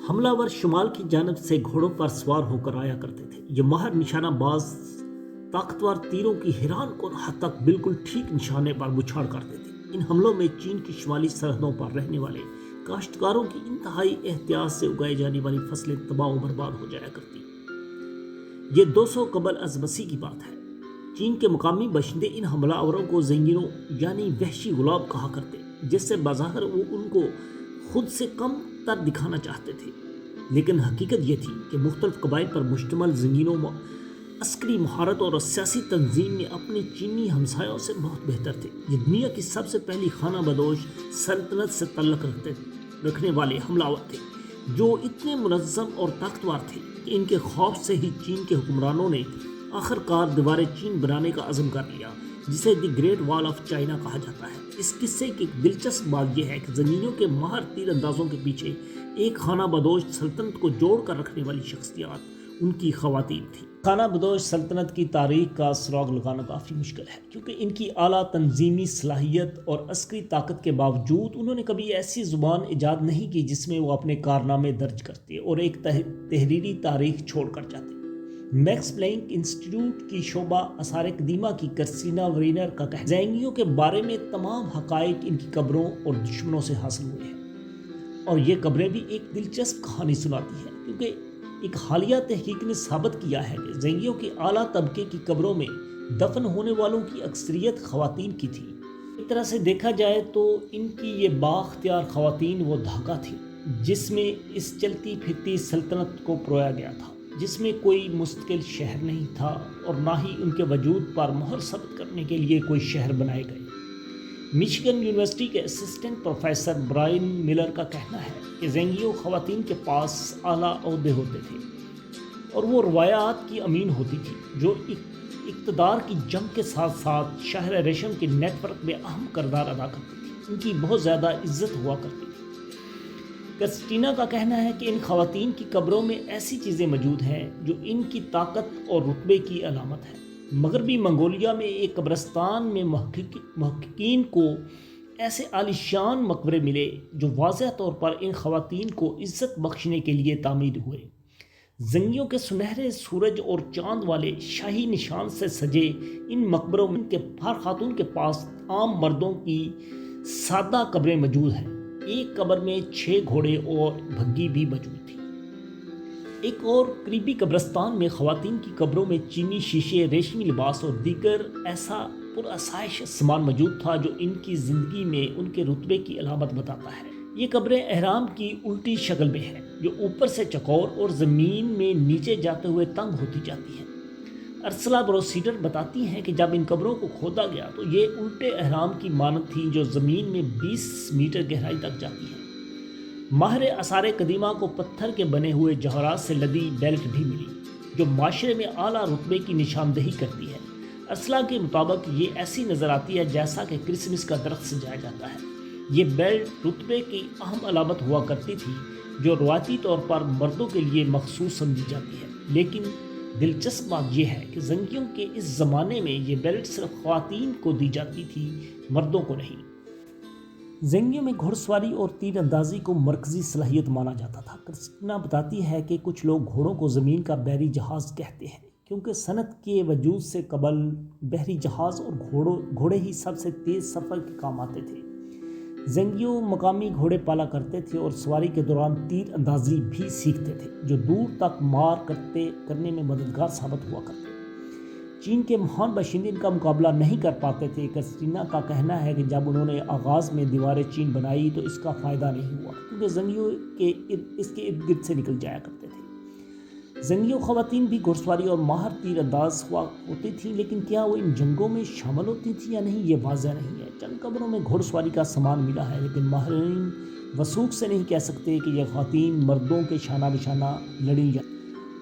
حملہ ور شمال کی جانب سے گھوڑوں پر سوار ہو کر آیا کرتے تھے۔ یہ ماہر نشانہ باز طاقتور تیروں کی حیران کن حد تک بالکل ٹھیک نشانے پر بچھاڑ کرتے تھے۔ ان حملوں میں چین کی شمالی سرحدوں پر رہنے والے کاشتکاروں کی انتہائی احتیاط سے اگائی جانے والی فصلیں تباہ و برباد ہو جایا کرتی۔ یہ 200 قبل از مسیح کی بات ہے۔ چین کے مقامی باشندے ان حملہ آوروں کو زنگیروں یعنی وحشی غلاب کہا کرتے، جس سے بظاہر وہ ان کو خود سے کم تر دکھانا چاہتے تھے، لیکن حقیقت یہ تھی کہ مختلف قبائل پر مشتمل زنگیروں عسکری مہارت اور سیاسی تنظیم میں اپنے چینی ہمسایوں سے بہت بہتر تھے۔ یہ دنیا کی سب سے پہلی خانہ بدوش سلطنت سے تعلق رکھنے والے حملہ آور تھے، جو اتنے منظم اور طاقتور تھے کہ ان کے خوف سے ہی چین کے حکمرانوں نے آخر کار دیوار چین بنانے کا عزم کر لیا، جسے دی گریٹ وال آف چائنا کہا جاتا ہے۔ اس قصے کی ایک دلچسپ بات یہ ہے کہ زنگیوں کے ماہر تیر اندازوں کے پیچھے ایک خانہ بدوش سلطنت کو جوڑ کر رکھنے والی شخصیات ان کی خواتین تھیں۔ خانہ بدوش سلطنت کی تاریخ کا سراغ لگانا کافی مشکل ہے، کیونکہ ان کی اعلیٰ تنظیمی صلاحیت اور عسکری طاقت کے باوجود انہوں نے کبھی ایسی زبان ایجاد نہیں کی جس میں وہ اپنے کارنامے درج کرتے اور ایک تحریری تاریخ چھوڑ کر جاتے۔ میکس پلانک انسٹی ٹیوٹ کی شعبہ آثار قدیمہ کی کرسٹینا ورینر کا کہنا ہے، زینگیوں کے بارے میں تمام حقائق ان کی قبروں اور دشمنوں سے حاصل ہوئے ہیں، اور یہ قبریں بھی ایک دلچسپ کہانی سناتی ہیں، کیونکہ ایک حالیہ تحقیق نے ثابت کیا ہے کہ زینگیوں کے اعلیٰ طبقے کی قبروں میں دفن ہونے والوں کی اکثریت خواتین کی تھی۔ ایک طرح سے دیکھا جائے تو ان کی یہ بااختیار خواتین وہ دھاگہ تھی جس میں اس چلتی پھرتی سلطنت کو پرویا گیا تھا، جس میں کوئی مستقل شہر نہیں تھا اور نہ ہی ان کے وجود پر مہر ثبت کرنے کے لیے کوئی شہر بنائے گئے۔ میشیگن یونیورسٹی کے اسسٹنٹ پروفیسر برائن ملر کا کہنا ہے کہ زینگیوں خواتین کے پاس اعلیٰ عہدے ہوتے تھے اور وہ روایات کی امین ہوتی تھی، جو اقتدار کی جنگ کے ساتھ ساتھ شہر ریشم کے نیٹ ورک میں اہم کردار ادا کرتی تھی۔ ان کی بہت زیادہ عزت ہوا کرتی تھی۔ کرسٹینا کا کہنا ہے کہ ان خواتین کی قبروں میں ایسی چیزیں موجود ہیں جو ان کی طاقت اور رتبے کی علامت ہے۔ مغربی منگولیا میں ایک قبرستان میں محققین کو ایسے عالیشان مقبرے ملے جو واضح طور پر ان خواتین کو عزت بخشنے کے لیے تعمیر ہوئے۔ زنگیوں کے سنہرے سورج اور چاند والے شاہی نشان سے سجے ان مقبروں میں ہر خاتون کے پاس عام مردوں کی سادہ قبریں موجود ہیں۔ ایک قبر میں 6 گھوڑے اور بھگی بھی موجود تھی۔ ایک اور قریبی قبرستان میں خواتین کی قبروں میں چینی شیشے، ریشمی لباس اور دیگر ایسا پرآسائش سامان موجود تھا جو ان کی زندگی میں ان کے رتبے کی علامت بتاتا ہے۔ یہ قبریں اہرام کی الٹی شکل میں ہیں، جو اوپر سے چوکور اور زمین میں نیچے جاتے ہوئے تنگ ہوتی جاتی ہیں۔ ارسلا بروسیڈر بتاتی ہیں کہ جب ان قبروں کو کھودا گیا تو یہ الٹے اہرام کی مانند تھیں جو زمین میں 20 میٹر گہرائی تک جاتی ہیں۔ ماہر آثار قدیمہ کو پتھر کے بنے ہوئے جوہرات سے لدی بیلٹ بھی ملی، جو معاشرے میں اعلیٰ رتبے کی نشاندہی کرتی ہے۔ ارسلا کے مطابق یہ ایسی نظر آتی ہے جیسا کہ کرسمس کا درخت سجایا جاتا ہے۔ یہ بیلٹ رتبے کی اہم علامت ہوا کرتی تھی جو روایتی طور پر مردوں کے لیے مخصوص سمجھی جاتی ہے، لیکن دلچسپ بات یہ ہے کہ زنگیوں کے اس زمانے میں یہ بیلٹ صرف خواتین کو دی جاتی تھی، مردوں کو نہیں۔ زنگیوں میں گھوڑ سواری اور تیر اندازی کو مرکزی صلاحیت مانا جاتا تھا۔ کرسٹینا بتاتی ہے کہ کچھ لوگ گھوڑوں کو زمین کا بحری جہاز کہتے ہیں، کیونکہ صنعت کے وجود سے قبل بحری جہاز اور گھوڑے ہی سب سے تیز سفر کے کام آتے تھے۔ زنگیوں مقامی گھوڑے پالا کرتے تھے اور سواری کے دوران تیر اندازی بھی سیکھتے تھے، جو دور تک مار کرنے میں مددگار ثابت ہوا کرتے۔ چین کے مہان باشندے ان کا مقابلہ نہیں کر پاتے تھے۔ کرسٹینا کا کہنا ہے کہ جب انہوں نے آغاز میں دیوار چین بنائی تو اس کا فائدہ نہیں ہوا، کیونکہ زنگیوں اس کے ارد گرد سے نکل جایا کرتے تھے۔ زنگیوں خواتین بھی گھوڑ سواری اور ماہر تیر انداز ہوتی تھیں، لیکن کیا وہ ان جنگوں میں شامل ہوتی تھیں یا نہیں، یہ واضح نہیں ہے۔ چند قبروں میں گھوڑ سواری کا سامان ملا ہے، لیکن ماہرین وثوق سے نہیں کہہ سکتے کہ یہ خواتین مردوں کے شانہ بشانہ لڑیں یا۔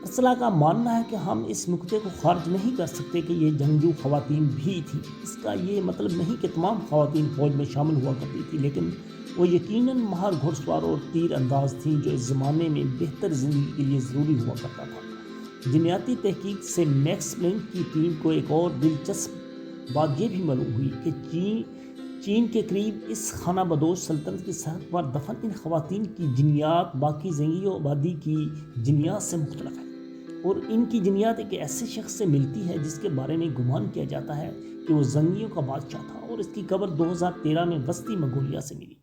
ارسلا کا ماننا ہے کہ ہم اس نقطے کو خارج نہیں کر سکتے کہ یہ جنگجو خواتین بھی تھیں۔ اس کا یہ مطلب نہیں کہ تمام خواتین فوج میں شامل ہوا کرتی تھی، لیکن وہ یقیناً ماہر گھوڑ سوار اور تیر انداز تھیں، جو اس زمانے میں بہتر زندگی کے لیے ضروری ہوا کرتا تھا۔ جینیاتی تحقیق سے میکس پلانک کی ٹیم کو ایک اور دلچسپ بات یہ بھی معلوم ہوئی کہ چین کے قریب اس خانہ بدوش سلطنت کی سرحد پر دفن ان خواتین کی جنیات باقی زنگی و آبادی کی جنیات سے مختلف ہے، اور ان کی جنیات ایک ایسے شخص سے ملتی ہے جس کے بارے میں گمان کیا جاتا ہے کہ وہ زنگیوں کا بادشاہ تھا، اور اس کی قبر 2013 میں وسطی منگولیا سے ملی۔